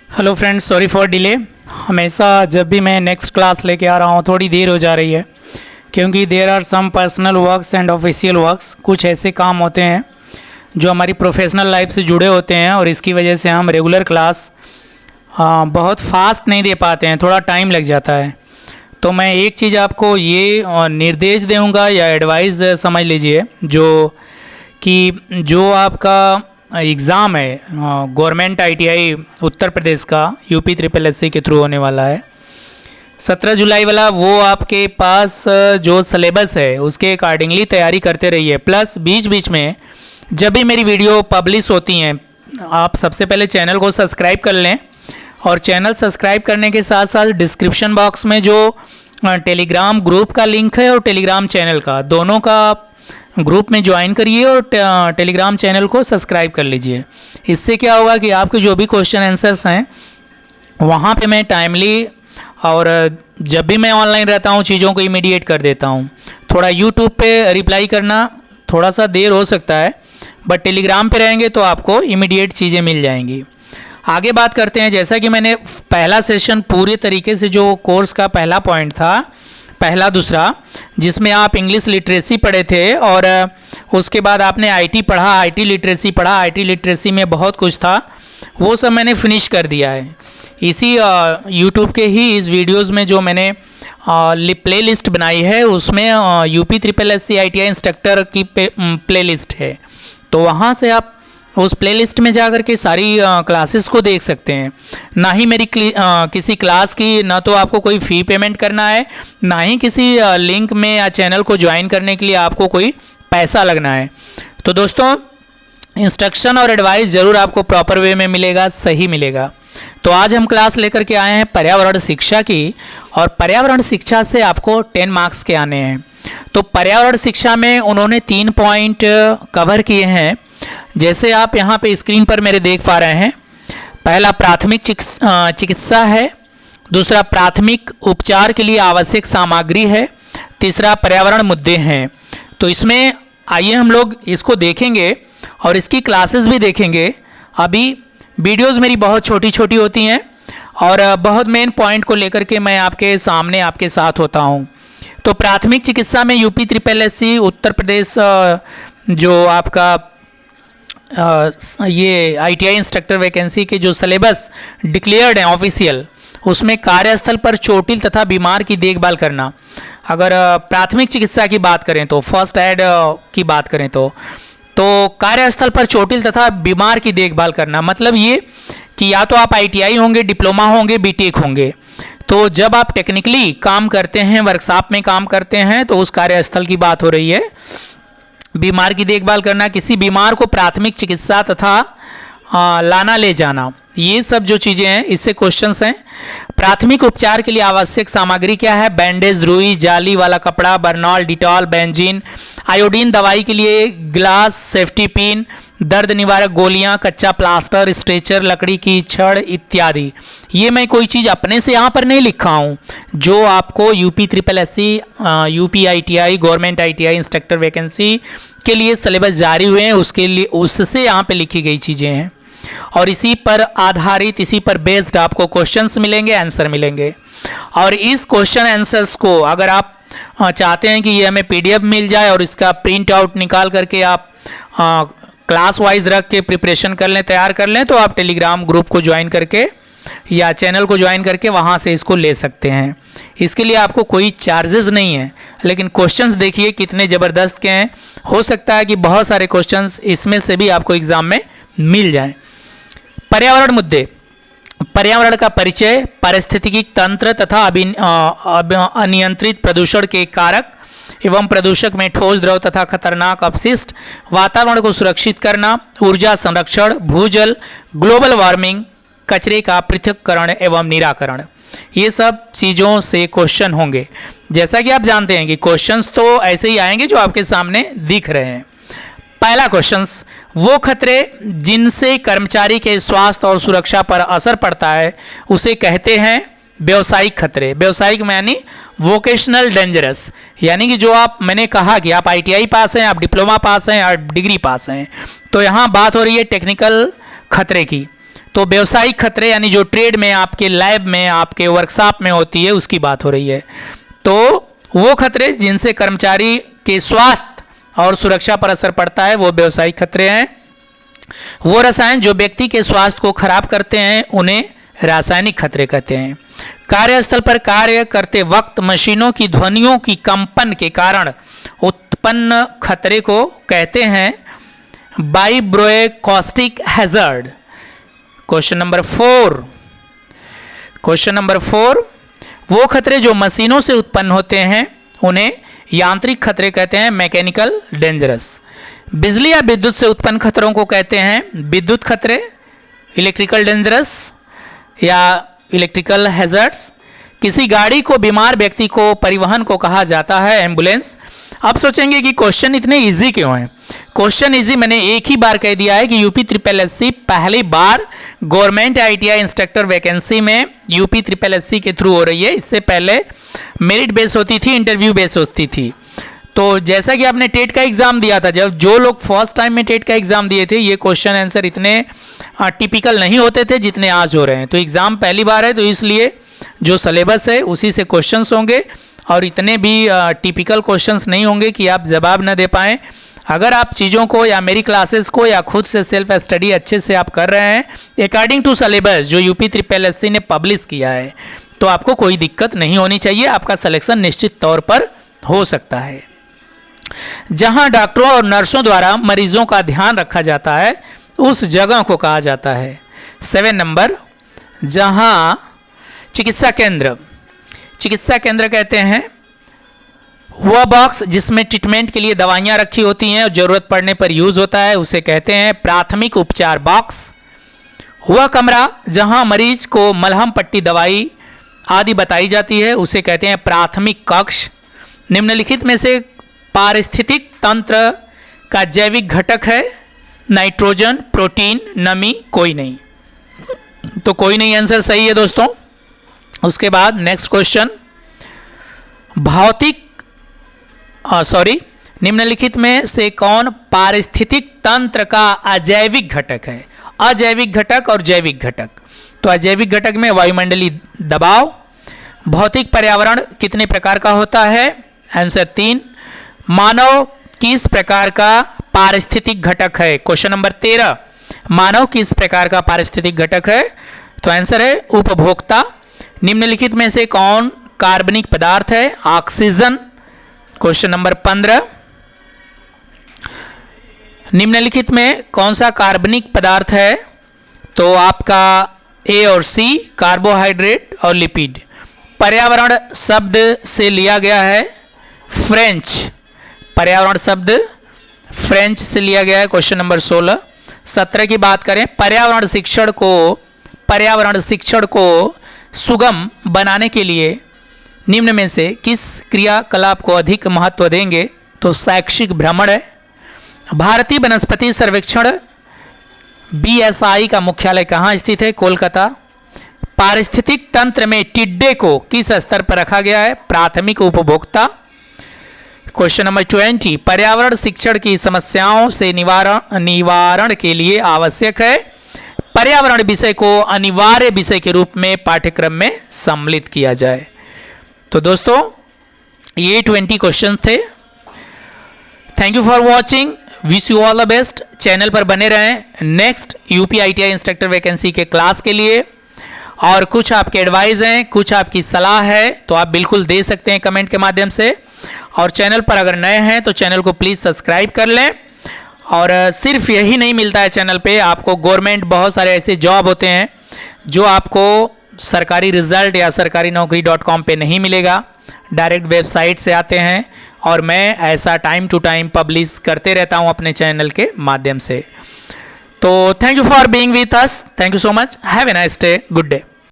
Hello friends, sorry for delay. हमेशा जब भी मैं नेक्स्ट क्लास लेके आ रहा हूँ थोड़ी देर हो जा रही है, क्योंकि there are some personal works and official works. कुछ ऐसे काम होते हैं जो हमारी प्रोफेशनल लाइफ से जुड़े होते हैं और इसकी वजह से हम रेगुलर क्लास बहुत फास्ट नहीं दे पाते हैं, थोड़ा टाइम लग जाता है। तो मैं एक चीज़ आपको ये निर्देश दूँगा या एडवाइस समझ लीजिए, जो आपका एग्ज़ाम है गवर्नमेंट आईटीआई उत्तर प्रदेश का यूपी ट्रिपल एससी के थ्रू होने वाला है 17 जुलाई वाला, वो आपके पास जो सिलेबस है उसके अकॉर्डिंगली तैयारी करते रहिए। प्लस बीच बीच में जब भी मेरी वीडियो पब्लिश होती हैं, आप सबसे पहले चैनल को सब्सक्राइब कर लें, और चैनल सब्सक्राइब करने के साथ साथ डिस्क्रिप्शन बॉक्स में जो टेलीग्राम ग्रुप का लिंक है और टेलीग्राम चैनल का, दोनों का ग्रुप में ज्वाइन करिए और टेलीग्राम चैनल को सब्सक्राइब कर लीजिए। इससे क्या होगा कि आपके जो भी क्वेश्चन आंसर्स हैं वहाँ पे मैं टाइमली, और जब भी मैं ऑनलाइन रहता हूँ चीज़ों को इमीडिएट कर देता हूँ। थोड़ा यूट्यूब पे रिप्लाई करना थोड़ा सा देर हो सकता है, बट टेलीग्राम पे रहेंगे तो आपको इमीडिएट चीज़ें मिल जाएंगी। आगे बात करते हैं। जैसा कि मैंने पहला सेशन पूरे तरीके से, जो कोर्स का पहला पॉइंट था, पहला दूसरा, जिसमें आप इंग्लिश लिटरेसी पढ़े थे और उसके बाद आपने आईटी पढ़ा, आईटी लिटरेसी पढ़ा। आईटी लिटरेसी में बहुत कुछ था, वो सब मैंने फिनिश कर दिया है। इसी यूट्यूब के ही इस वीडियोस में जो मैंने प्ले लिस्ट बनाई है उसमें UP triple SC ITI instructor की प्ले लिस्ट है, तो वहाँ से आप उस प्लेलिस्ट में जाकर के सारी क्लासेस को देख सकते हैं। ना ही मेरी किसी क्लास की, ना तो आपको कोई फ़ी पेमेंट करना है, ना ही किसी लिंक में या चैनल को ज्वाइन करने के लिए आपको कोई पैसा लगना है। तो दोस्तों, इंस्ट्रक्शन और एडवाइस ज़रूर आपको प्रॉपर वे में मिलेगा, सही मिलेगा। तो आज हम क्लास लेकर के आए हैं पर्यावरण शिक्षा की, और पर्यावरण शिक्षा से आपको 10 मार्क्स के आने हैं। तो पर्यावरण शिक्षा में उन्होंने 3 पॉइंट कवर किए हैं, जैसे आप यहाँ पे स्क्रीन पर मेरे देख पा रहे हैं। पहला प्राथमिक चिकित्सा है, दूसरा प्राथमिक उपचार के लिए आवश्यक सामग्री है, तीसरा पर्यावरण मुद्दे हैं। तो इसमें आइए हम लोग इसको देखेंगे और इसकी क्लासेस भी देखेंगे। अभी वीडियोस मेरी बहुत छोटी छोटी होती हैं और बहुत मेन पॉइंट को लेकर के मैं आपके सामने आपके साथ होता हूँ। तो प्राथमिक चिकित्सा में UP triple SC Uttar Pradesh जो आपका ये आईटीआई इंस्ट्रक्टर वैकेंसी के जो सिलेबस डिक्लेयर्ड है ऑफिशियल, उसमें कार्यस्थल पर चोटिल तथा बीमार की देखभाल करना। अगर प्राथमिक चिकित्सा की बात करें तो फर्स्ट एड की बात करें तो कार्यस्थल पर चोटिल तथा बीमार की देखभाल करना, मतलब ये कि या तो आप आईटीआई होंगे, डिप्लोमा होंगे, बीटेक होंगे, तो जब आप टेक्निकली काम करते हैं, वर्कशॉप में काम करते हैं, तो उस कार्यस्थल की बात हो रही है। बीमार की देखभाल करना, किसी बीमार को प्राथमिक चिकित्सा तथा लाना ले जाना, ये सब जो चीज़ें हैं इससे क्वेश्चंस हैं। प्राथमिक उपचार के लिए आवश्यक सामग्री क्या है? बैंडेज, रुई, जाली वाला कपड़ा, बर्नॉल, डिटॉल, बेंजीन, आयोडीन दवाई के लिए ग्लास, सेफ्टी पिन, दर्द निवारक गोलियां, कच्चा प्लास्टर, स्ट्रेचर, लकड़ी की छड़ इत्यादि। ये मैं कोई चीज़ अपने से यहाँ पर नहीं लिखा हूँ, जो आपको UP triple SC, UP ITI, government ITI instructor vacancy के लिए सिलेबस जारी हुए हैं, उसके लिए उससे यहाँ पे लिखी गई चीज़ें हैं, और इसी पर आधारित, इसी पर बेस्ड आपको क्वेश्चंस मिलेंगे, आंसर मिलेंगे। और इस क्वेश्चन आंसर्स को अगर आप चाहते हैं कि ये हमें पीडीएफ मिल जाए और इसका प्रिंट आउट निकाल करके आप क्लास वाइज रख के प्रिपरेशन कर लें, तैयार कर लें, तो आप टेलीग्राम ग्रुप को ज्वाइन करके या चैनल को ज्वाइन करके वहाँ से इसको ले सकते हैं। इसके लिए आपको कोई चार्जेस नहीं है, लेकिन क्वेश्चंस देखिए कितने ज़बरदस्त के हैं। हो सकता है कि बहुत सारे क्वेश्चंस इसमें से भी आपको एग्ज़ाम में मिल जाए। पर्यावरण मुद्दे, पर्यावरण का परिचय, पारिस्थितिकी तंत्र तथा अनियंत्रित प्रदूषण के कारक एवं प्रदूषक में ठोस, द्रव तथा खतरनाक अपशिष्ट, वातावरण को सुरक्षित करना, ऊर्जा संरक्षण, भूजल, ग्लोबल वार्मिंग, कचरे का पृथक्करण एवं निराकरण, ये सब चीज़ों से क्वेश्चन होंगे। जैसा कि आप जानते हैं कि क्वेश्चंस तो ऐसे ही आएंगे जो आपके सामने दिख रहे हैं। पहला क्वेश्चंस, वो खतरे जिनसे कर्मचारी के स्वास्थ्य और सुरक्षा पर असर पड़ता है उसे कहते हैं व्यावसायिक खतरे। व्यावसायिक यानी वोकेशनल डेंजरस, यानी कि जो आप, मैंने कहा कि आप आईटीआई पास हैं, आप डिप्लोमा पास हैं, आप डिग्री पास हैं, तो यहाँ बात हो रही है टेक्निकल खतरे की। तो व्यवसायिक खतरे यानी जो ट्रेड में, आपके लैब में, आपके वर्कशॉप में होती है, उसकी बात हो रही है। तो वो खतरे जिनसे कर्मचारी के स्वास्थ्य और सुरक्षा पर असर पड़ता है वो व्यवसायिक खतरे हैं। वो रसायन जो व्यक्ति के स्वास्थ्य को खराब करते हैं उन्हें रासायनिक खतरे कहते हैं। कार्यस्थल पर कार्य करते वक्त मशीनों की ध्वनियों की कंपन के कारण उत्पन्न खतरे को कहते हैं वाइब्रोएकॉस्टिक हैजर्ड। क्वेश्चन नंबर 4, वो खतरे जो मशीनों से उत्पन्न होते हैं उन्हें यांत्रिक खतरे कहते हैं, मैकेनिकल डेंजरस। बिजली या विद्युत से उत्पन्न खतरों को कहते हैं विद्युत खतरे, इलेक्ट्रिकल डेंजरस या इलेक्ट्रिकल हैजर्ड्स। किसी गाड़ी को बीमार व्यक्ति को परिवहन को कहा जाता है एम्बुलेंस। आप सोचेंगे कि क्वेश्चन इतने इजी क्यों हैं? क्वेश्चन इजी मैंने एक ही बार कह दिया है कि यूपी ट्रिपल एससी पहली बार गवर्नमेंट आईटीआई इंस्ट्रक्टर वैकेंसी में यूपी ट्रिपल एससी के थ्रू हो रही है। इससे पहले मेरिट बेस होती थी, इंटरव्यू बेस होती थी। तो जैसा कि आपने टेट का एग्जाम दिया था, जब जो लोग फर्स्ट टाइम में टेट का एग्जाम दिए थे, ये क्वेश्चन आंसर इतने टिपिकल नहीं होते थे जितने आज हो रहे हैं। तो एग्जाम पहली बार है, तो इसलिए जो सिलेबस है उसी से क्वेश्चंस होंगे और इतने भी टिपिकल क्वेश्चंस नहीं होंगे कि आप जवाब न दे पाएँ। अगर आप चीज़ों को या मेरी क्लासेस को या खुद से सेल्फ स्टडी अच्छे से आप कर रहे हैं अकॉर्डिंग टू सिलेबस जो यूपी ट्रिपल एससी ने पब्लिश किया है, तो आपको कोई दिक्कत नहीं होनी चाहिए। आपका सिलेक्शन निश्चित तौर पर हो सकता है। जहां डॉक्टरों और नर्सों द्वारा मरीजों का ध्यान रखा जाता है उस जगह को कहा जाता है। 7 नंबर, जहां चिकित्सा केंद्र कहते हैं वह बॉक्स जिसमें ट्रीटमेंट के लिए दवाइयां रखी होती हैं और जरूरत पड़ने पर यूज होता है उसे कहते हैं प्राथमिक उपचार बॉक्स। वह कमरा जहां मरीज को मलहम, पट्टी, दवाई आदि बताई जाती है उसे कहते हैं प्राथमिक कक्ष। निम्नलिखित में से पारिस्थितिक तंत्र का जैविक घटक है नाइट्रोजन, प्रोटीन, नमी, कोई नहीं। तो कोई नहीं आंसर सही है दोस्तों। उसके बाद नेक्स्ट क्वेश्चन, निम्नलिखित में से कौन पारिस्थितिक तंत्र का अजैविक घटक है? अजैविक घटक और जैविक घटक। तो अजैविक घटक में वायुमंडलीय दबाव। भौतिक पर्यावरण कितने प्रकार का होता है? आंसर 3। मानव किस प्रकार का पारिस्थितिक घटक है? क्वेश्चन नंबर 13, मानव किस प्रकार का पारिस्थितिक घटक है? तो आंसर है उपभोक्ता। निम्नलिखित में से कौन कार्बनिक पदार्थ है? ऑक्सीजन। क्वेश्चन नंबर 15, निम्नलिखित में कौन सा कार्बनिक पदार्थ है? तो आपका ए और सी, कार्बोहाइड्रेट और लिपिड। पर्यावरण शब्द से लिया गया है फ्रेंच। पर्यावरण शब्द फ्रेंच से लिया गया है। Question number 16। 17 की बात करें, पर्यावरण शिक्षण को सुगम बनाने के लिए निम्न में से किस क्रियाकलाप को अधिक महत्व देंगे? तो शैक्षिक भ्रमण है। भारतीय वनस्पति सर्वेक्षण BSI का मुख्यालय कहाँ स्थित है? कोलकाता। पारिस्थितिक तंत्र में टिड्डे को किस स्तर पर रखा गया है? प्राथमिक उपभोक्ता। क्वेश्चन नंबर 20, पर्यावरण शिक्षण की समस्याओं से निवारण के लिए आवश्यक है पर्यावरण विषय को अनिवार्य विषय के रूप में पाठ्यक्रम में सम्मिलित किया जाए। तो दोस्तों ये 20 क्वेश्चन थे। Thank you for watching, wish you all the best. Channel पर बने रहें next UP ITI instructor vacancy के क्लास के लिए। और कुछ आपके एडवाइस हैं, कुछ आपकी सलाह है तो आप बिल्कुल दे सकते हैं कमेंट के माध्यम से। और चैनल पर अगर नए हैं तो चैनल को प्लीज़ सब्सक्राइब कर लें। और सिर्फ यही नहीं मिलता है चैनल पे, आपको गवर्नमेंट बहुत सारे ऐसे जॉब होते हैं जो आपको सरकारी रिजल्ट या सरकारी नौकरी.com पे नहीं मिलेगा, डायरेक्ट वेबसाइट से आते हैं और मैं ऐसा टाइम टू टाइम पब्लिश करते रहता हूं अपने चैनल के माध्यम से। तो thank you for being with us, thank you so much, have a nice day, good day.